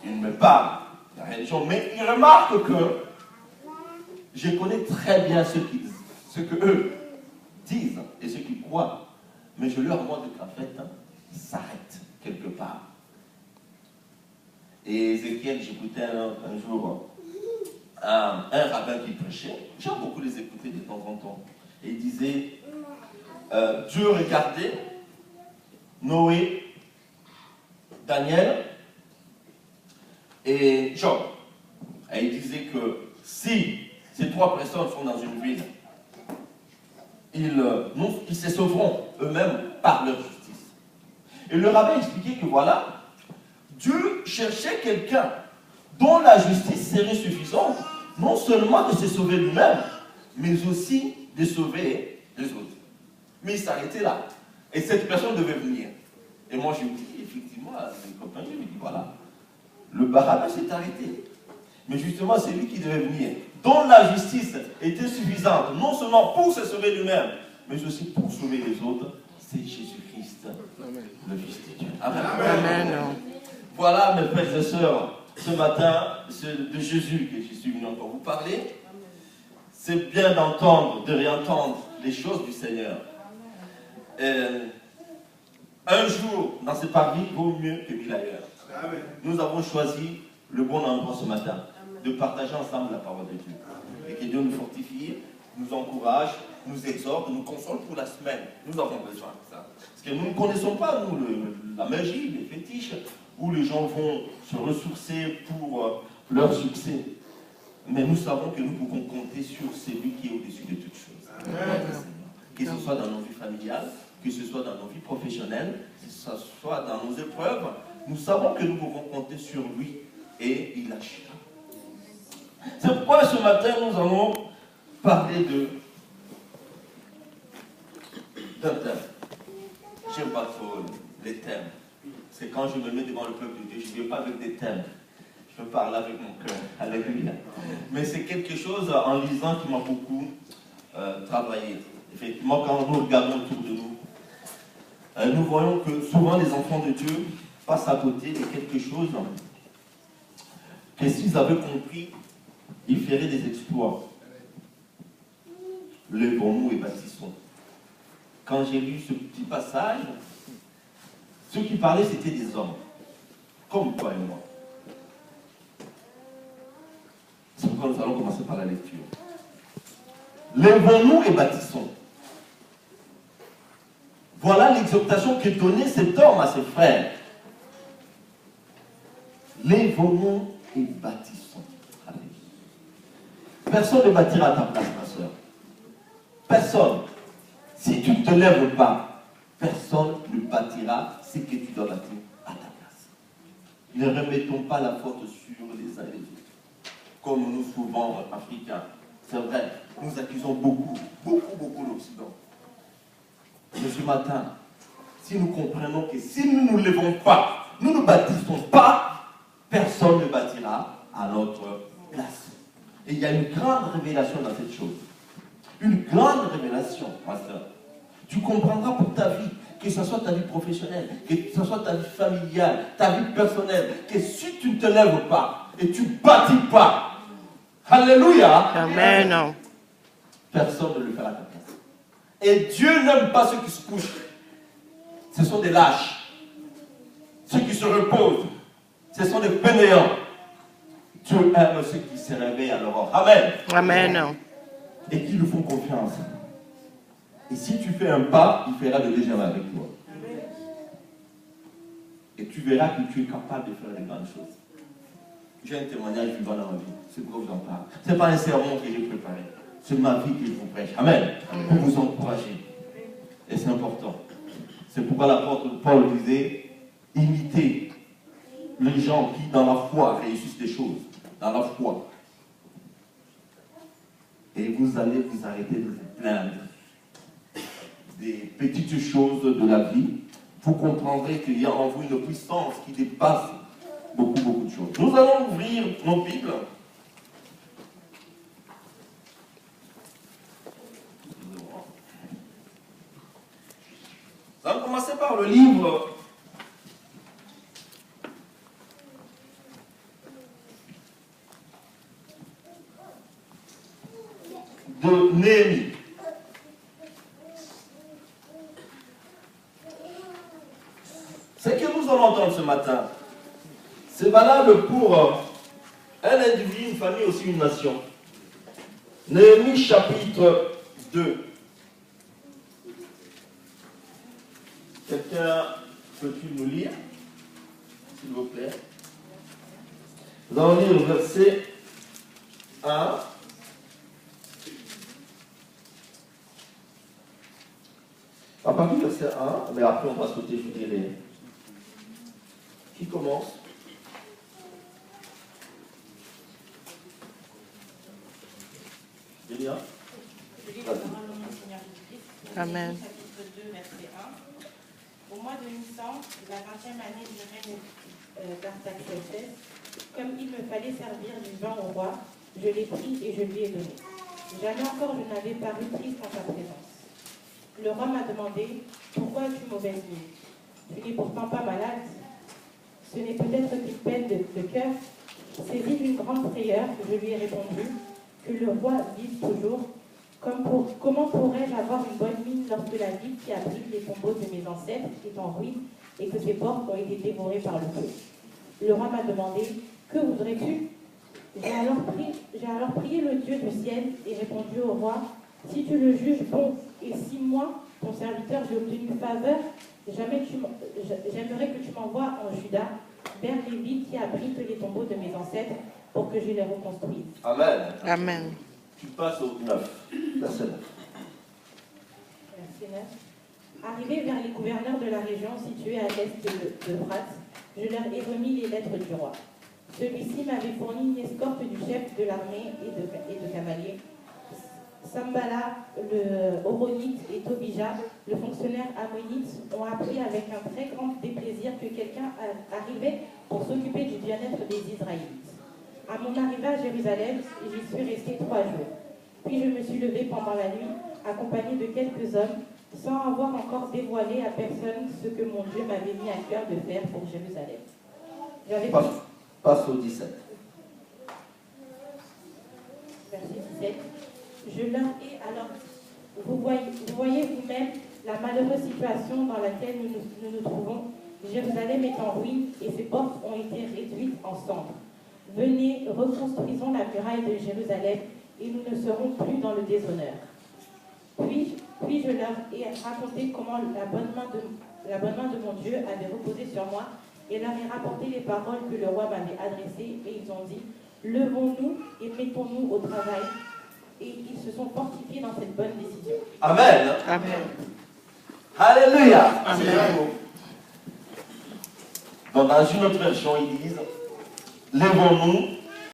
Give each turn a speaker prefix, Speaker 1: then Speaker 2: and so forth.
Speaker 1: il ne met pas la religion, mais il remarque que je connais très bien ce que eux disent et ce qu'ils croient, mais je leur montre qu'en fait, s'arrête quelque part. Et Ézéchiel, j'écoutais un jour un rabbin qui prêchait, j'aime beaucoup les écouter de temps en temps, et il disait, Dieu regardait Noé, Daniel et Job. Et il disait que si ces trois personnes sont dans une ville, ils se sauveront eux-mêmes par leur justice. Et le rabbin expliquait que voilà, Dieu cherchait quelqu'un dont la justice serait suffisante, non seulement de se sauver lui-même, mais aussi de sauver les autres. Mais il s'arrêtait là. Et cette personne devait venir. Et moi, je me dis, effectivement, à mes copains, je me dis, voilà, le Barabbas s'est arrêté. Mais justement, c'est lui qui devait venir, dont la justice était suffisante, non seulement pour se sauver lui-même, mais aussi pour sauver les autres. C'est Jésus-Christ, le Fils de Dieu. Amen.
Speaker 2: Amen.
Speaker 1: Voilà, mes frères et sœurs, ce matin, c'est de Jésus que je suis venu encore vous parler. C'est bien d'entendre, de réentendre les choses du Seigneur. Un jour dans ce parvis vaut mieux que 1000 ailleurs. Amen. Nous avons choisi le bon endroit ce matin, de partager ensemble la parole de Dieu. Et que Dieu nous fortifie, nous encourage, nous exhorte, nous console pour la semaine. Nous avons besoin de ça. Parce que nous ne connaissons pas, nous, la magie, les fétiches, où les gens vont se ressourcer pour leur succès. Mais nous savons que nous pouvons compter sur celui qui est au-dessus de toutes choses. Amen. Que ce soit dans nos vies familiales, que ce soit dans nos vies professionnelles, que ce soit dans nos épreuves, nous savons que nous pouvons compter sur lui et il agira. C'est pourquoi ce matin nous allons parler d'un thème. Je n'aime pas trop les thèmes. C'est quand je me mets devant le peuple de Dieu, je ne viens pas avec des thèmes. Je peux parler avec mon cœur. Alléluia. Mais c'est quelque chose en lisant qui m'a beaucoup travaillé. Effectivement, quand nous regardons autour de nous, nous voyons que souvent les enfants de Dieu passent à côté de quelque chose que s'ils avaient compris, ils feraient des exploits. Lèvons-nous et bâtissons. Quand j'ai lu ce petit passage, ceux qui parlaient, c'était des hommes, comme toi et moi. C'est pourquoi nous allons commencer par la lecture. Lèvons-nous et bâtissons. Voilà l'exhortation que donnait cet homme à ses frères. Lèvons-nous et bâtissons. Personne ne bâtira à ta place, ma soeur. Personne. Si tu ne te lèves pas, personne ne bâtira ce que tu dois bâtir à ta place. Ne remettons pas la faute sur les uns et les autres. Comme nous, souvent, Africains, c'est vrai, nous accusons beaucoup l'Occident. Mais ce matin, si nous comprenons que si nous ne nous levons pas, nous ne bâtissons pas, personne ne bâtira à notre place. Et il y a une grande révélation dans cette chose. Une grande révélation, ma soeur. Tu comprendras pour ta vie, que ce soit ta vie professionnelle, que ce soit ta vie familiale, ta vie personnelle, que si tu ne te lèves pas et tu ne bâtis pas, alléluia,
Speaker 2: Amen.
Speaker 1: Personne ne le fera à ta place. Et Dieu n'aime pas ceux qui se couchent. Ce sont des lâches. Ceux qui se reposent. Ce sont des fainéants. Dieu aime ceux qui se réveillent à l'aurore. Amen.
Speaker 2: Amen.
Speaker 1: Et qui lui font confiance. Et si tu fais un pas, il fera le deuxième avec toi. Et tu verras que tu es capable de faire de grandes choses. J'ai un témoignage vivant dans ma vie. C'est pourquoi je vous en parle. Ce n'est pas un sermon que j'ai préparé. C'est ma vie que je vous prêche. Amen. Pour vous encourager. Et c'est important. C'est pourquoi l'apôtre Paul disait, imitez les gens qui, dans la foi, réussissent des choses. Dans la foi. Et vous allez vous arrêter de vous plaindre des petites choses de la vie. Vous comprendrez qu'il y a en vous une puissance qui dépasse beaucoup de choses. Nous allons ouvrir nos Bibles. Nous allons commencer par le livre de Néhémie. Ce que nous allons entendre ce matin, c'est valable pour un individu, une famille, aussi une nation. Néhémie chapitre 2. Quelqu'un peut-tu nous lire, s'il vous plaît? Nous allons lire le verset 1. À partir du verset 1, mais après on va sauter, je vous dirai. Qui commence? Bien.
Speaker 2: Je lis la parole de mon Seigneur Jésus-Christ.
Speaker 3: Amen.
Speaker 2: Chapitre 2, verset 1. Au mois de Nissan, la 20e année du règne d'Artaxerxès, comme il me fallait servir du vin au roi, je l'ai pris et je lui ai donné. Jamais encore je n'avais paru triste en sa présence. Le roi m'a demandé, pourquoi es-tu mauvaise mine? Tu n'es pourtant pas malade. Ce n'est peut-être qu'une peine de cœur. Saisi d'une grande frayeur, je lui ai répondu, que le roi vive toujours. Comment pourrais-je avoir une bonne mine lorsque la ville qui abrite les tombeaux de mes ancêtres est en ruine et que ses portes ont été dévorées par le feu? Le roi m'a demandé, que voudrais-tu? J'ai alors prié le Dieu du ciel et répondu au roi, si tu le juges bon et si moi, ton serviteur, j'ai obtenu faveur, j'aimerais que tu m'envoies en Juda vers les villes qui abritent les tombeaux de mes ancêtres pour que je les reconstruise.
Speaker 1: Amen.
Speaker 3: Amen.
Speaker 1: Tu passes au 9. Verset 9.
Speaker 2: Verset 9. Arrivé vers les gouverneurs de la région située à l'est de Prat, je leur ai remis les lettres du roi. Celui-ci m'avait fourni une escorte du chef de l'armée et de cavaliers. Sambala, le Horonite, et Tobija, le fonctionnaire ammonite, ont appris avec un très grand déplaisir que quelqu'un arrivait pour s'occuper du bien-être des Israélites. À mon arrivée à Jérusalem, j'y suis resté 3 jours. Puis je me suis levé pendant la nuit, accompagné de quelques hommes, sans avoir encore dévoilé à personne ce que mon Dieu m'avait mis à cœur de faire pour Jérusalem.
Speaker 1: Passe au 17.
Speaker 2: Verset 17. Je leur ai alors... Vous voyez vous-même la malheureuse situation dans laquelle nous nous trouvons. Jérusalem est en ruine et ses portes ont été réduites en cendres. Venez, reconstruisons la muraille de Jérusalem et nous ne serons plus dans le déshonneur. Puis je leur ai raconté comment la bonne main de mon Dieu avait reposé sur moi et leur ai rapporté les paroles que le roi m'avait adressées et ils ont dit, levons-nous et mettons-nous au travail. Et ils se sont fortifiés dans cette bonne décision.
Speaker 1: Amen.
Speaker 3: Amen.
Speaker 1: Alléluia.
Speaker 3: Amen.
Speaker 1: Dans une autre version, ils disent, levons-nous